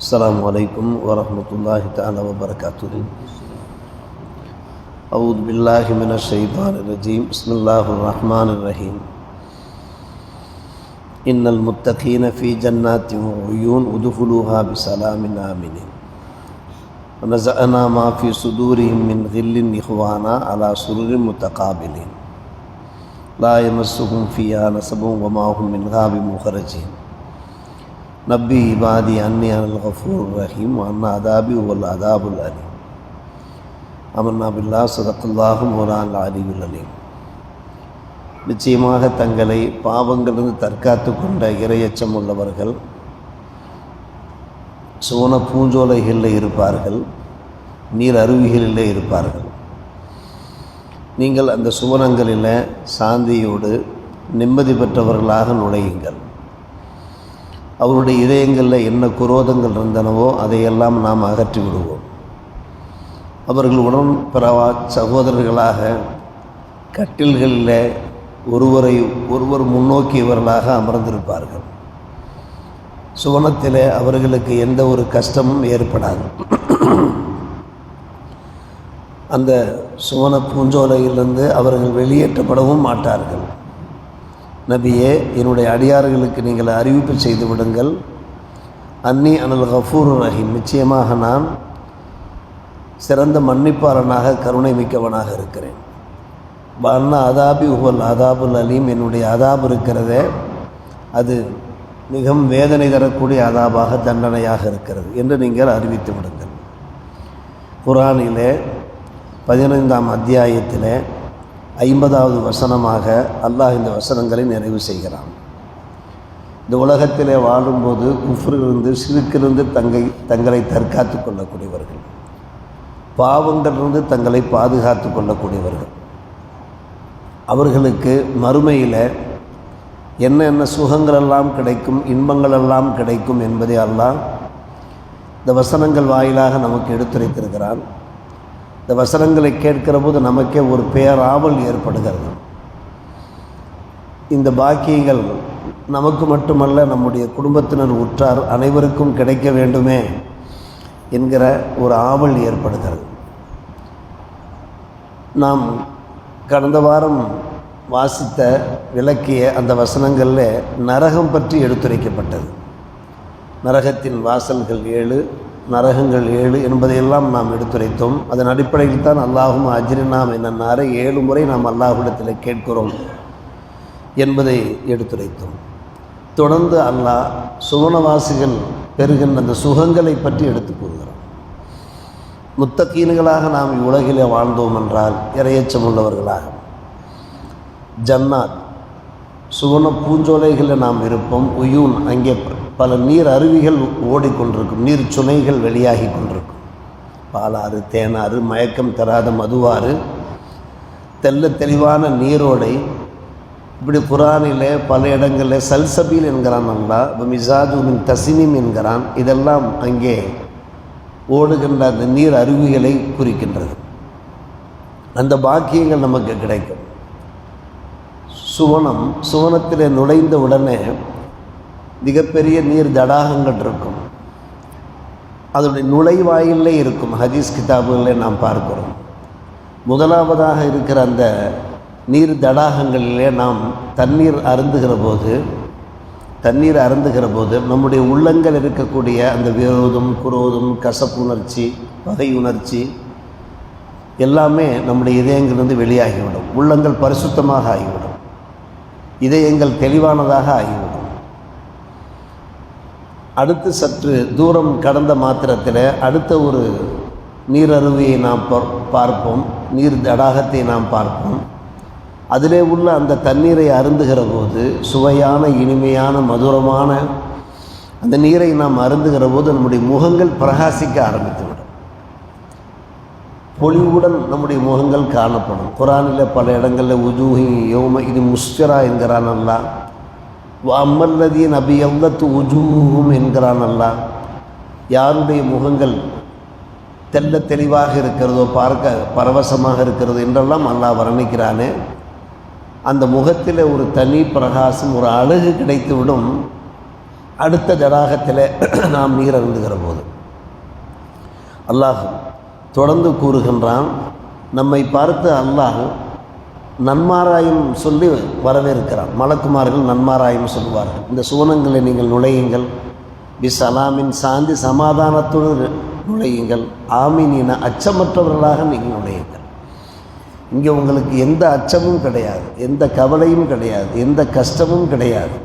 السلام عليكم ورحمة الله تعالى وبركاته. أعوذ بالله من الشيطان الرجيم. بسم الله الرحمن الرحيم. إن المتقين في جنات وعيون ادخلوها بسلام آمنين ونزعنا ما في صدورهم من غل إخوانا على سرر متقابلين لا يمسهم فيها نصب وما هم منها بمخرجين நபி இபாதி அன்னி அனல் கஃபூர் ரஹீம் அண்ணா அதாபி உல் அதாபுல் அலீம் அமன்னா பில்லா சதக்குல்லாஹு மௌலானா அலியுல் அலீம். நிச்சயமாக தங்களை பாவங்களிலிருந்து தற்காத்து கொண்ட இறையச்சம் உள்ளவர்கள் சுவன பூஞ்சோலைகளில் இருப்பார்கள், நீர் அருவிகளிலே இருப்பார்கள். நீங்கள் அந்த சுவனங்களில் சாந்தியோடு நிம்மதி பெற்றவர்களாக நுழையுங்கள். அவருடைய இதயங்களில் என்ன குரோதங்கள் இருந்தனவோ அதையெல்லாம் நாம் அகற்றி விடுவோம். அவர்கள் உடன்பிறவா சகோதரர்களாக கட்டில்களில் ஒருவர் முன்னோக்கியவர்களாக அமர்ந்திருப்பார்கள். சுவனத்தில் அவர்களுக்கு எந்த ஒரு கஷ்டமும் ஏற்படாது. அந்த சுவன பூஞ்சோலையிலிருந்து அவர்கள் வெளியேற்றப்படவும் மாட்டார்கள். நபியே, என்னுடைய அடியார்களுக்கு நீங்கள் அறிவிப்பு செய்து விடுங்கள், அன்னி அனல் கஃபூர் ரஹீம், நிச்சயமாக நான் சிறந்த மன்னிப்பாளனாக கருணை மிக்கவனாக இருக்கிறேன். அண்ணா அதாபி உவல் அதாபுல் அலீம், என்னுடைய அதாபு இருக்கிறதே அது மிகவும் வேதனை தரக்கூடிய அதாபாக தண்டனையாக இருக்கிறது என்று நீங்கள் அறிவித்து விடுங்கள். குர்ஆனிலே 15ஆம் அத்தியாயத்திலே 50வது வசனமாக அல்லாஹ் இந்த வசனங்களை நிறைவு செய்கிறான். இந்த உலகத்திலே வாழும்போது குஃப்ரிலிருந்து சிறுக்கிலிருந்து தங்களை தற்காத்து கொள்ளக்கூடியவர்கள், பாவங்களிலிருந்து தங்களை பாதுகாத்து கொள்ளக்கூடியவர்கள், அவர்களுக்கு மறுமையில் என்ன சுகங்களெல்லாம் கிடைக்கும், இன்பங்களெல்லாம் கிடைக்கும் என்பதை அல்லாஹ் இந்த வசனங்கள் வாயிலாக நமக்கு எடுத்துரைத்திருக்கிறான். இந்த வசனங்களை கேட்கிற போது நமக்கே ஒரு பேராவல் ஏற்படுகிறது. இந்த பாக்கியங்கள் நமக்கு மட்டுமல்ல, நம்முடைய குடும்பத்தினர் உற்றார் அனைவருக்கும் கிடைக்க வேண்டுமே என்கிற ஒரு ஆவல் ஏற்படுகிறது. நாம் கடந்த வாரம் வாசித்த விளக்கிய அந்த வசனங்களில் நரகம் பற்றி எடுத்துரைக்கப்பட்டது. நரகத்தின் வாசல்கள் 7, நரகங்கள் 7 என்பதையெல்லாம் நாம் எடுத்துரைத்தோம். அதன் அடிப்படையில் தான் அல்லாஹும் அஜ்ரினாம் என்னன்னாரை 7 முறை நாம் அல்லாஹ்விடத்தில் கேட்கிறோம் என்பதை எடுத்துரைத்தோம். தொடர்ந்து அல்லாஹ் சுவனவாசிகள் பெறுகின்ற அந்த சுகங்களை பற்றி எடுத்து கூறுகிறோம். முத்தகீன்களாக நாம் இவ்வுலகிலே வாழ்ந்தோம் என்றால் இறையச்சம் உள்ளவர்களாக ஜன்னாத் சுவன பூஞ்சோலைகளில் நாம் இருப்போம். உயூன், அங்கே பல நீர் அருவிகள் ஓடிக்கொண்டிருக்கும், நீர் சுனைகள் வெளியாகி கொண்டிருக்கும். பாலாறு, தேனாறு, மயக்கம் தராத மதுவாறு, தெல்ல தெளிவான நீரோடை. இப்படி குர்ஆனிலே பல இடங்களில் சல்சபீல் என்கிறான் அல்லாஹ், மிசாஜுமின் தசினிம் என்கிறான். இதெல்லாம் அங்கே ஓடுகின்ற அந்த நீர் அருவிகளை குறிக்கின்றது. அந்த பாக்கியங்கள் நமக்கு கிடைக்கும். சுவனத்தில் நுழைந்த உடனே மிகப்பெரிய நீர் தடாகங்கள் இருக்கும். அதனுடைய நுழைவாயிலே இருக்கும். ஹதீஸ் கிதாபுகளில் நாம் பார்க்கிறோம். முதலாவதாக இருக்கிற அந்த நீர் தடாகங்களிலே நாம் தண்ணீர் அருந்துகிற போது நம்முடைய உள்ளங்கள் இருக்கக்கூடிய அந்த விரோதம், குரோதம், கசப்புணர்ச்சி, பகை உணர்ச்சி எல்லாமே நம்முடைய இதயங்களிலிருந்து வெளியாகிவிடும். உள்ளங்கள் பரிசுத்தமாக ஆகிவிடும். இதயங்கள் தெளிவானதாக ஆகிவிடும். அடுத்து சற்று தூரம் கடந்த மாத்திரத்தில் அடுத்த ஒரு நீரருவியை நாம் பார்ப்போம், நீர் தடாகத்தை நாம் பார்ப்போம். அதிலே உள்ள அந்த தண்ணீரை அருந்துகிற போது சுவையான, இனிமையான, மதுரமான அந்த நீரை நாம் அருந்துகிற போது நம்முடைய முகங்கள் பிரகாசிக்க ஆரம்பித்துவிடும். பொலிவுடன் நம்முடைய முகங்கள் காணப்படும். குர்ஆனில் பல இடங்களில் உஜூஹி யௌம இது முஸ்ஃபிரா என்கிறான் அல்லாஹ். அம்மல்லதீன் அபியல்லத்து உஜூஹும் என்கிறான் அல்லாஹ். யாருடைய முகங்கள் தெல்ல தெளிவாக இருக்கிறதோ, பார்க்க பரவசமாக இருக்கிறதோ என்றெல்லாம் அல்லாஹ் வர்ணிக்கிறானே, அந்த முகத்தில் ஒரு தனி பிரகாசம், ஒரு அழகு கிடைத்துவிடும். அடுத்த தடாகத்தில் நாம் நீர் அருந்துகிற போது அல்லாஹ் தொடர்ந்து கூறுகின்றான். நம்மை பார்த்து அல்லாஹ் நன்மாராயம் சொல்லி வரவேற்கிறான். மலக்குமார்கள் நன்மாராயம் சொல்லுவார்கள், இந்த சுவனங்களை நீங்கள் நுழையுங்கள், பிசலாமின் சாந்தி சமாதானத்தோடு நுழையுங்கள், ஆமீனின அச்சமற்றவர்களாக நீங்கள் நுழையுங்கள். இங்கே உங்களுக்கு எந்த அச்சமும் கிடையாது, எந்த கவலையும் கிடையாது, எந்த கஷ்டமும் கிடையாது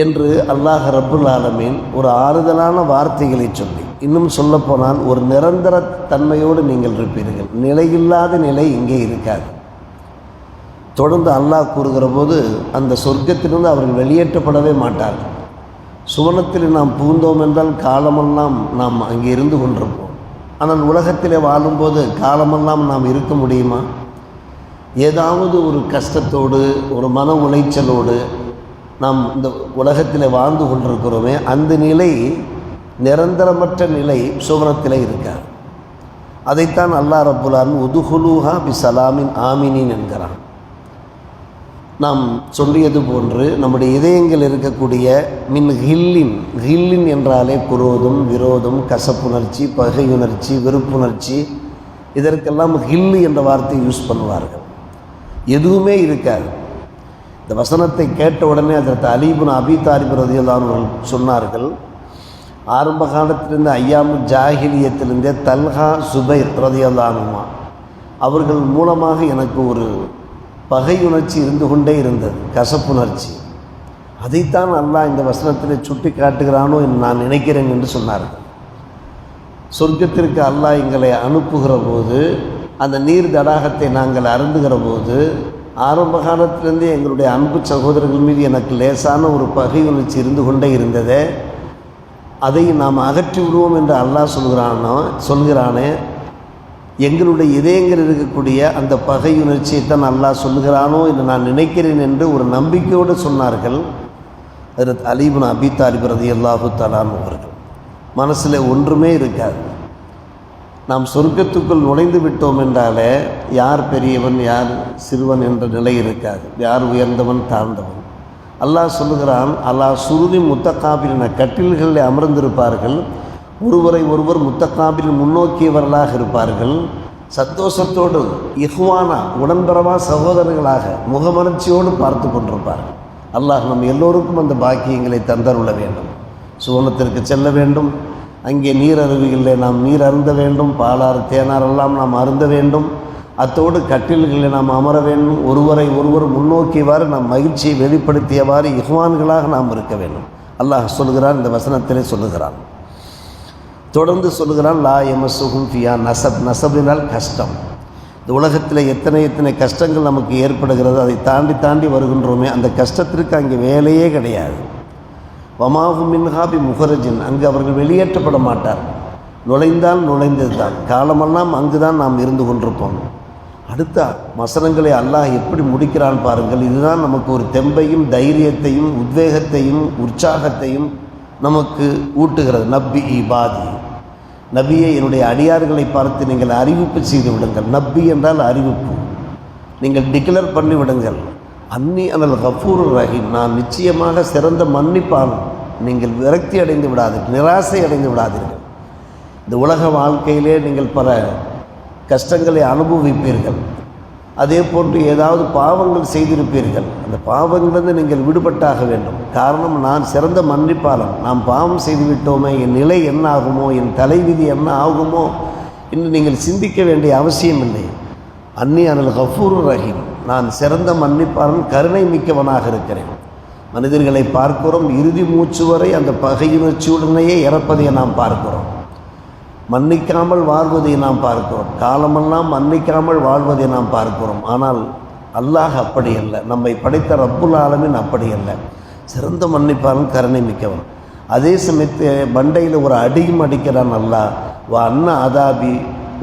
என்று அல்லாஹ் ரப்புல் ஆலமீன் ஒரு ஆறுதலான வார்த்தைகளை சொல்லி, இன்னும் சொல்லப்போனால் ஒரு நிரந்தர தன்மையோடு நீங்கள் இருப்பீர்கள். நிலையில்லாத நிலை இங்கே இருக்காது. தொடர்ந்து அல்லாஹ் கூறுகிற போது அந்த சொர்க்கத்திலிருந்து அவர்கள் வெளியேற்றப்படவே மாட்டார்கள். சுவனத்தில் நாம் புகுந்தோம் என்றால் காலமெல்லாம் நாம் அங்கே இருந்து கொண்டிருப்போம். ஆனால் உலகத்திலே வாழும்போது காலமெல்லாம் நாம் இருக்க முடியுமா? ஏதாவது ஒரு கஷ்டத்தோடு ஒரு மன உளைச்சலோடு நாம் இந்த உலகத்தில் வாழ்ந்து கொண்டிருக்கிறோமே, அந்த நிலை நிரந்தரமற்ற நிலை சுவனத்தில் இருக்காது. அதைத்தான் அல்லாஹ் ரப்புல் ஆலமீன் உதுஹுலூஹா பிசலாமின் ஆமினின் என்கிறான். நாம் சொல்லியது போன்று நம்முடைய இதயங்கள் இருக்கக்கூடிய ஹில்லின் என்றாலே குரோதம், விரோதம், கசப்புணர்ச்சி, பகையுணர்ச்சி, வெறுப்புணர்ச்சி, இதற்கெல்லாம் ஹில்லு என்ற வார்த்தை யூஸ் பண்ணுவார்கள். எதுவுமே இருக்காது. இந்த வசனத்தை கேட்ட உடனே அதற்கு அலி இப்னு அபீ தாலிப் ரலியல்லாஹு அன்ஹு சொன்னார்கள், ஆரம்ப காலத்திலிருந்து ஐயாமு ஜாஹிலியத்திலிருந்தே தல்ஹா சுபைர் ரலியல்லாஹு அன்ஹுமா அவர்கள் மூலமாக எனக்கு ஒரு பகையுணர்ச்சி இருந்து கொண்டே இருந்தது, கசப்புணர்ச்சி. அதைத்தான் அல்லாஹ் இந்த வசனத்தில் சுட்டி காட்டுகிறானோ என்று நான் நினைக்கிறேன் என்று சொன்னார்கள். சொர்க்கத்திற்கு அல்லாஹ் எங்களை அனுப்புகிற போது, அந்த நீர் தடாகத்தை நாங்கள் அருந்துகிற போது, ஆரம்ப காலத்திலிருந்தே எங்களுடைய அன்பு சகோதரர்கள் மீது எனக்கு லேசான ஒரு பகையுணர்ச்சி இருந்து கொண்டே இருந்ததே, அதை நாம் அகற்றி விடுவோம் என்று அல்லாஹ் சொல்கிறானே. எங்களுடைய இதயங்கள் இருக்கக்கூடிய அந்த பகையுணர்ச்சியை தான் அல்லாஹ் சொல்லுகிறானோ என்று நான் நினைக்கிறேன் என்று ஒரு நம்பிக்கையோடு சொன்னார்கள் ஹஜ்ரத் அலி இப்னு அபீ தாலிப் ரலியல்லாஹு தஆலா அவர்கள். மனசில் ஒன்றுமே இருக்காது. நாம் சொர்க்கத்துக்குள் நுழைந்து விட்டோம் என்றாலே யார் பெரியவன் யார் சிறுவன் என்ற நிலை இருக்காது, யார் உயர்ந்தவன் தாழ்ந்தவன். அல்லாஹ் சொல்லுகிறான், அல்லாஹ் சுருதி முத்தகாபிலின கட்டில்களில் அமர்ந்திருப்பார்கள், ஒருவரை ஒருவர் முத்தகாபில் முன்னோக்கியவர்களாக இருப்பார்கள், சந்தோஷத்தோடு இஹ்வானா உடன்பரவா சகோதரர்களாக முகமலர்ச்சியோடு பார்த்து கொண்டிருப்பார்கள். அல்லாஹ் நம் எல்லோருக்கும் அந்த பாக்கியங்களை தந்தருள வேண்டும். சுவனத்திற்கு செல்ல வேண்டும், அங்கே நீர் அருவிகளில் நாம் நீர் அருந்த வேண்டும், பாலாறு தேனாரெல்லாம் நாம் அருந்த வேண்டும், அத்தோடு கட்டில்களில் நாம் அமர வேண்டும், ஒருவரை ஒருவர் முன்னோக்கியவாறு நாம் மகிழ்ச்சியை வெளிப்படுத்தியவாறு இஹ்வான்களாக நாம் இருக்க வேண்டும். அல்லாஹ் சொல்கிறான், இந்த வசனத்திலே சொல்லுகிறான். தொடர்ந்து சொல்லுகிறான், லா யமஸ்ஸுஹும் ஃபியா நசப். நசபினால் கஷ்டம். இந்த உலகத்தில் எத்தனை கஷ்டங்கள் நமக்கு ஏற்படுகிறது, அதை தாண்டி வருகின்றோமே, அந்த கஷ்டத்திற்கு அங்கே வேலையே கிடையாது. வமாஹு மின்ஹா பி முஹரஜின், அங்கு அவர்கள் வெளியேற்றப்பட மாட்டார். நுழைந்தால் நுழைந்தது தான், காலமெல்லாம் அங்கு தான் நாம் இருந்து கொண்டிருப்போம். அடுத்த வசனங்களை அல்லாஹ் எப்படி முடிக்கிறான் பாருங்கள். இதுதான் நமக்கு ஒரு தெம்பையும் தைரியத்தையும் உத்வேகத்தையும் உற்சாகத்தையும் நமக்கு ஊட்டுகிறது. நப்பி இபாதி, நபியை என்னுடைய அடியார்களை பார்த்து நீங்கள் அறிவிப்பு செய்து விடுங்கள். நப்பி என்றால் அறிவிப்பு, நீங்கள் டிக்ளேர் பண்ணி விடுங்கள். அன்னி அனல் கஃபூர் ரஹீம், நான் நிச்சயமாக சிறந்த மன்னிப்பான். நீங்கள் விரக்தி அடைந்து விடாதீர்கள், நிராசை அடைந்து விடாதீர்கள். இந்த உலக வாழ்க்கையிலே நீங்கள் பல கஷ்டங்களை அனுபவிப்பீர்கள். அதே போன்று ஏதாவது பாவங்கள் செய்திருப்பீர்கள், அந்த பாவங்களிலிருந்து நீங்கள் விடுபட்டாக வேண்டும். காரணம், நான் சிறந்த மன்னிப்பாளன். நாம் பாவம் செய்துவிட்டோமே, என் நிலை என்ன ஆகுமோ, என் தலைவிதி என்ன ஆகுமோ என்று நீங்கள் சிந்திக்க வேண்டிய அவசியம் இல்லை. அன்னி அனல் கஃபூர் ரஹீம், நான் சிறந்த மன்னிப்பாளன், கருணை மிக்கவனாக இருக்கிறேன். மனிதர்களை பார்க்கிறோம், இறுதி மூச்சு வரை அந்த பகையுணர்ச்சியுடனேயே இறப்பதை நாம் பார்க்கிறோம். மன்னிக்காமல் வாழ்வதை நாம் பார்க்கிறோம், காலமெல்லாம் மன்னிக்காமல் வாழ்வதை நாம் பார்க்கிறோம். ஆனால் அல்லாஹ் அப்படி அல்ல, நம்மை படைத்த ரப்புல் ஆலமீன் அப்படி அல்ல, சிறந்த மன்னிப்பாளன், கருணை மிக்கவன். அதே சமயத்து பண்டையில் ஒரு அடியும் அடிக்கிறான் அல்லாஹ். வா அன்ன அதாபி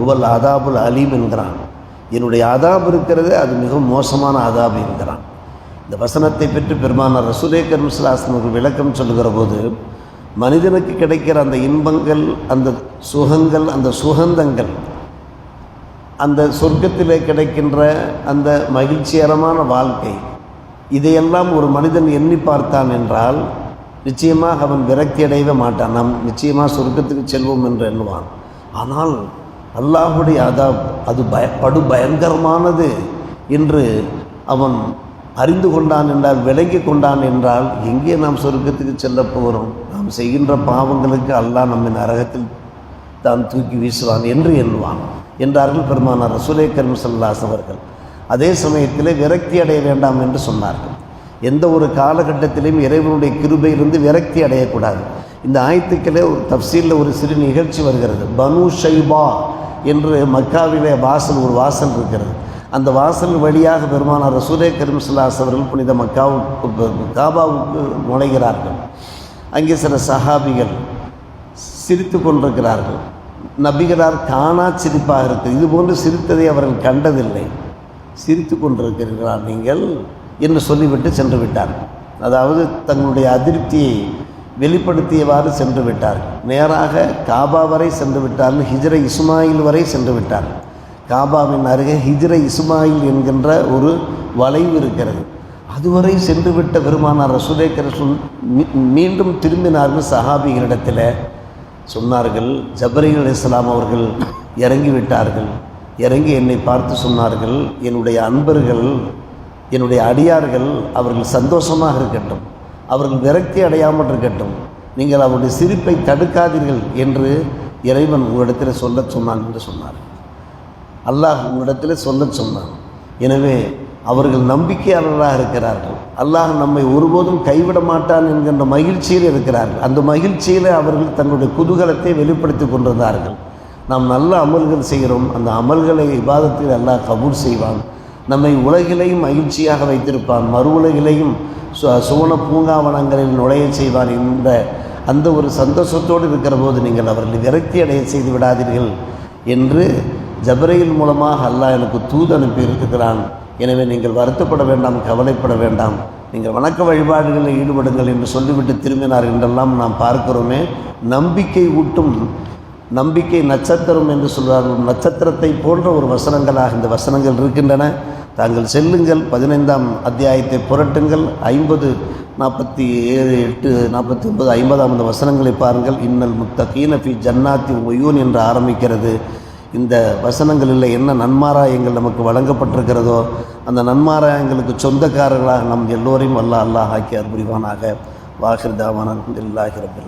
உவல் அதாபுல் அலீம் என்கிறான். என்னுடைய அதாப் இருக்கிறது, அது மிகவும் மோசமான அதாபு என்கிறான். இந்த வசனத்தை பெற்று பெருமானார் ரசூலே கரீம் ஸல்லல்லாஹு அலைஹி வஸல்லம் விளக்கம் சொல்லுகிற போது, மனிதனுக்கு கிடைக்கிற அந்த இன்பங்கள், அந்த சுகங்கள், அந்த சுகந்தங்கள், அந்த சொர்க்கத்திலே கிடைக்கின்ற அந்த மகிழ்ச்சிகரமான வாழ்க்கை, இதையெல்லாம் ஒரு மனிதன் எண்ணி பார்த்தான் என்றால் நிச்சயமாக அவன் விரக்தி அடையவே மாட்டான். நாம் நிச்சயமாக சொர்க்கத்துக்கு செல்வோம் என்று எண்ணுவான். ஆனால் அல்லாஹுடைய அது படு பயங்கரமானது என்று அவன் அறிந்து கொண்டான் என்றால், விளங்கி கொண்டான் என்றால், எங்கே நாம் சொர்க்கத்துக்கு செல்ல போகிறோம்? நாம் செய்கின்ற பாவங்களுக்கு அல்லாஹ் நம்மை நரகத்தில் தான் தூக்கி வீசுவான் என்று எண்ணுவான் என்றார்கள் பெருமானார் ரசூலே கரீம் ஸல்லல்லாஹு அலைஹி அவர்கள். அதே சமயத்தில் விரக்தி அடைய வேண்டாம் என்று சொன்னார்கள். எந்த ஒரு காலகட்டத்திலையும் இறைவனுடைய கிருபையிலிருந்து விரக்தி அடையக்கூடாது. இந்த ஆயத்துக்களே ஒரு தஃப்சீரில் ஒரு சிறு நிகழ்ச்சி வருகிறது. பனு ஷைபா என்று மக்காவிலே ஒரு வாசல் இருக்கிறது. அந்த வாசல் வழியாக பெருமானார் ரசூலே கரீம் ஸல்லல்லாஹு அலைஹி அவர்கள் புனித காபாவுக்கு நுழைகிறார்கள். அங்கே சில சஹாபிகள் சிரித்து கொண்டிருக்கிறார்கள். நபிகளார் காணா சிரிப்பாக இருக்குது. இதுபோன்று சிரித்ததை அவர்கள் கண்டதில்லை. சிரித்து கொண்டிருக்கிறீர்களா நீங்கள் என்று சொல்லிவிட்டு சென்று விட்டார்கள். அதாவது தங்களுடைய அதிருப்தியை வெளிப்படுத்தியவாறு சென்று விட்டார்கள். நேராக காபா வரை சென்று விட்டார்கள். ஹிஜ்ரை இஸ்மாயில் வரை சென்று விட்டார்கள். காபாவின் அருகே ஹிஜ்ரை இஸ்மாயில் என்கின்ற ஒரு வளைவு இருக்கிறது. அதுவரை சென்று விட்ட பெருமானார் ரசூலே கரீம் மீண்டும் திரும்பினார்கள். சஹாபிகளிடத்தில் சொன்னார்கள், ஜப்ரீல் அலைஹிஸ்ஸலாம் அவர்கள் இறங்கிவிட்டார்கள். இறங்கி என்னை பார்த்து சொன்னார்கள், என்னுடைய அன்பர்கள், என்னுடைய அடியார்கள் அவர்கள் சந்தோஷமாக இருக்கட்டும், அவர்கள் விரக்தி அடையாமல் இருக்கட்டும், நீங்கள் அவருடைய சிரிப்பை தடுக்காதீர்கள் என்று இறைவன் உங்களிடத்தில் சொல்லச் சொன்னான் என்று சொன்னார். அல்லாஹ் உங்களிடத்தில் சொல்லச் சொன்னான். எனவே அவர்கள் நம்பிக்கையாளராக இருக்கிறார்கள். அல்லாஹ் நம்மை ஒருபோதும் கைவிட மாட்டான் என்கின்ற மகிழ்ச்சியில் இருக்கிறார்கள். அந்த மகிழ்ச்சியில் அவர்கள் தங்களுடைய குதூகலத்தை வெளிப்படுத்தி கொண்டிருந்தார்கள். நாம் நல்ல அமல்கள் செய்கிறோம், அந்த அமல்களை இபாதத்தில் அல்லாஹ் கபூல் செய்வான். நம்மை உலகிலையும் மகிழ்ச்சியாக வைத்திருப்பான், மறு உலகிலையும் சுவன பூங்காவனங்களில் நுழைய செய்வான் என்ற அந்த ஒரு சந்தோஷத்தோடு இருக்கிற போது நீங்கள் அவர்களை விரக்தி அடைய செய்து விடாதீர்கள் என்று ஜப்ரீல் மூலமாக அல்லாஹ் எனக்கு தூது அனுப்பி இருக்கிறான். எனவே நீங்கள் வருத்தப்பட வேண்டாம், கவலைப்பட வேண்டாம், நீங்கள் வணக்க வழிபாடுகளில் ஈடுபடுங்கள் என்று சொல்லிவிட்டு திரும்பினார் என்றெல்லாம் நாம் பார்க்கிறோமே. நம்பிக்கை ஊட்டும், நம்பிக்கை நட்சத்திரம் என்று சொல்வார்கள். நட்சத்திரத்தை போன்ற ஒரு வசனங்களாக இந்த வசனங்கள் இருக்கின்றன. தாங்கள் செல்லுங்கள், 15ஆம் அத்தியாயத்தை புரட்டுங்கள். 50, 47, 8, 49, 50ஆம் அந்த வசனங்களை பாருங்கள். இன்னல் முத்தகீன ஃபீ ஜன்னாத்தி உயூன் என்று ஆரம்பிக்கிறது. இந்த வசனங்களில் என்ன நன்மாராயங்கள் நமக்கு வழங்கப்பட்டிருக்கிறதோ அந்த நன்மாராயங்களுக்கு சொந்தக்காரர்களாக நம் எல்லோரையும் அல்லாஹ் ஆக்கி அருள் புரிவானாக. வாஹிர் தாவானா அல்ஹம்துலில்லாஹி ரப்பில் ஆலமீன்.